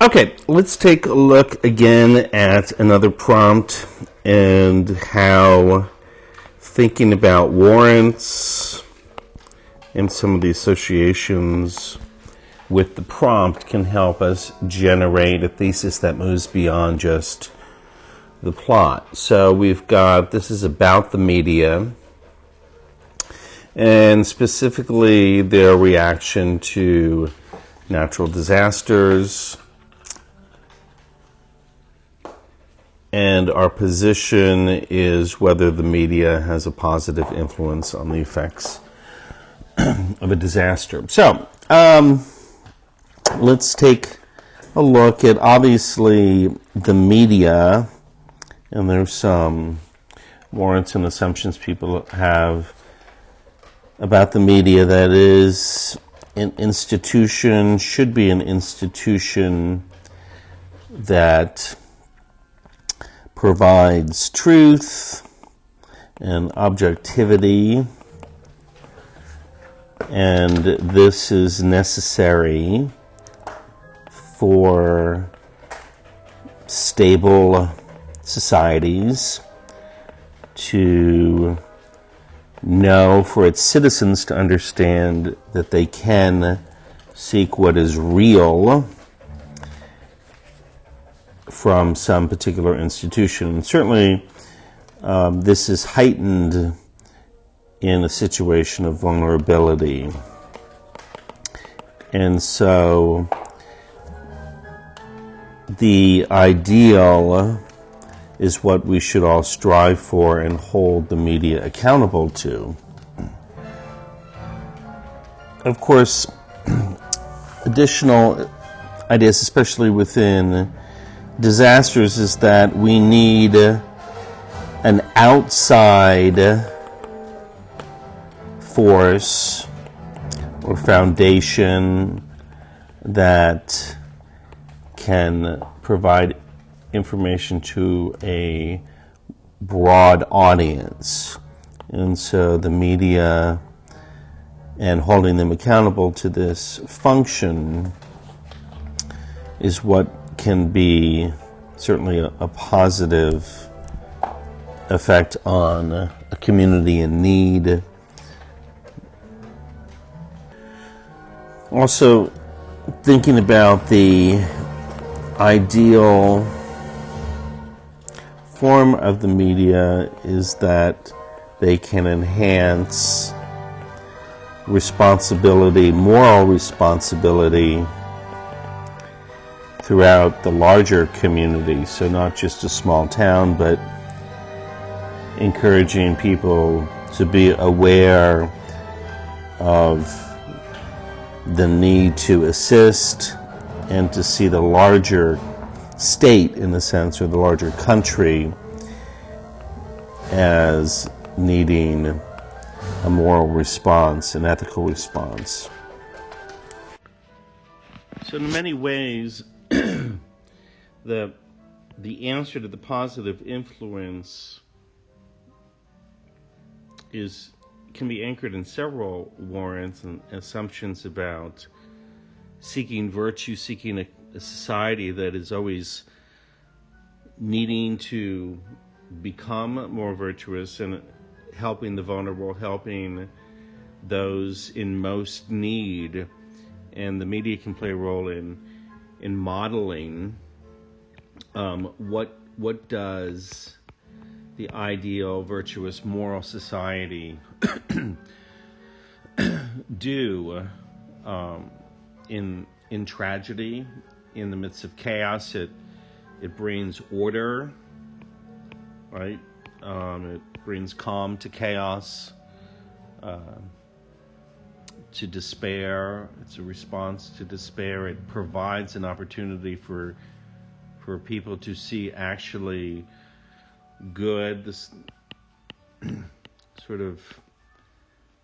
Okay, let's take a look again at another prompt and how thinking about warrants and some of the associations with the prompt can help us generate a thesis that moves beyond just the plot. So we've got, this is about the media, and specifically their reaction to natural disasters. And our position is whether the media has a positive influence on the effects of a disaster. So, let's take a look at, obviously, the media. And there's some warrants and assumptions people have about the media. That is, an institution should be an institution that provides truth and objectivity, and this is necessary for stable societies to know, for its citizens to understand that they can seek what is real from some particular institution. And certainly, this is heightened in a situation of vulnerability. And so, the ideal is what we should all strive for and hold the media accountable to. Of course, additional ideas, especially within disasters, is that we need an outside force or foundation that can provide information to a broad audience. And so the media and holding them accountable to this function is what can be certainly a positive effect on a community in need. Also, thinking about the ideal form of the media is that they can enhance responsibility, moral responsibility, throughout the larger community. So not just a small town, but encouraging people to be aware of the need to assist and to see the larger state, in a sense, or the larger country as needing a moral response, an ethical response. So in many ways, the answer to the positive influence can be anchored in several warrants and assumptions about seeking virtue, seeking a society that is always needing to become more virtuous, and helping the vulnerable, helping those in most need. And the media can play a role in modeling what does the ideal virtuous moral society do in tragedy, in the midst of chaos. It brings order, right? It brings calm to chaos, to despair. It's a response to despair. It provides an opportunity for people to see actually good. This sort of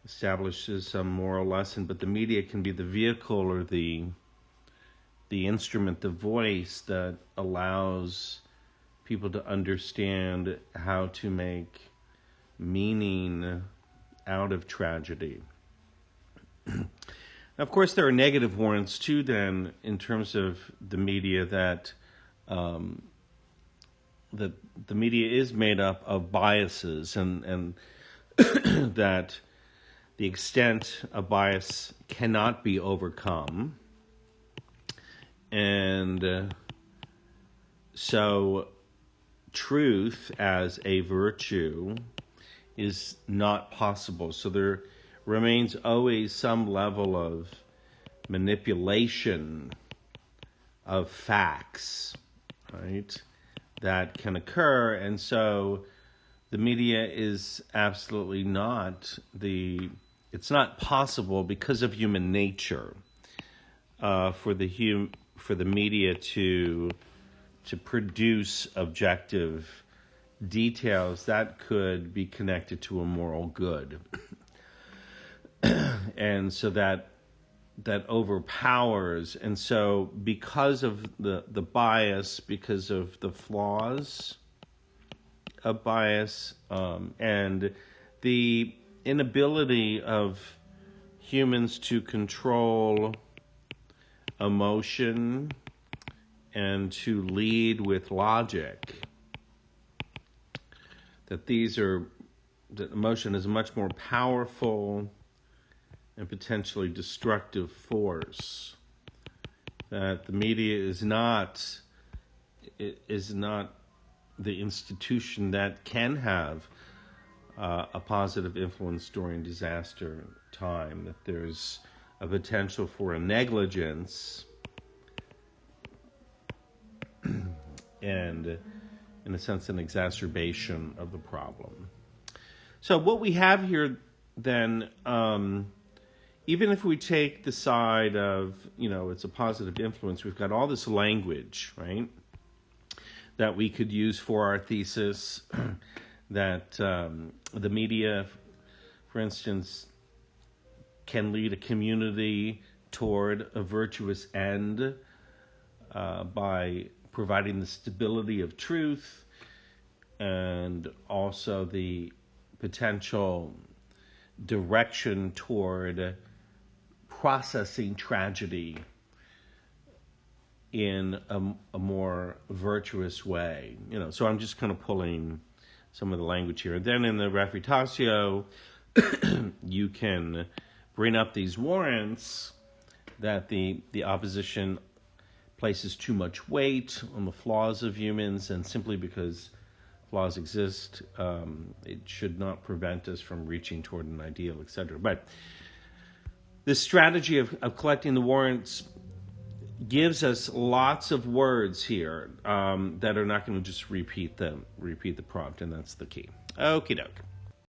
establishes some moral lesson, but the media can be the vehicle or the instrument, the voice that allows people to understand how to make meaning out of tragedy. Of course, there are negative warrants too, then, in terms of the media, that the media is made up of biases, and that the extent of bias cannot be overcome. And so truth as a virtue is not possible. So there remains always some level of manipulation of facts, right, that can occur. And so the media is absolutely not it's not possible, because of human nature, for the media to produce objective details that could be connected to a moral good. And so that overpowers. And so because of the bias, because of the flaws of bias, and the inability of humans to control emotion and to lead with logic, that emotion is a much more powerful and potentially destructive force, that the media is not the institution that can have a positive influence during disaster time, that there's a potential for a negligence and, in a sense, an exacerbation of the problem. So what we have here then, even if we take the side of, it's a positive influence, we've got all this language, right, that we could use for our thesis, that the media, for instance, can lead a community toward a virtuous end by providing the stability of truth and also the potential direction toward processing tragedy in a more virtuous way. So I'm just kind of pulling some of the language here. And then in the refutatio, you can bring up these warrants that the opposition places too much weight on the flaws of humans, and simply because flaws exist, it should not prevent us from reaching toward an ideal, etc. But this strategy of collecting the warrants gives us lots of words here that are not going to just repeat the prompt, and that's the key. Okie doke.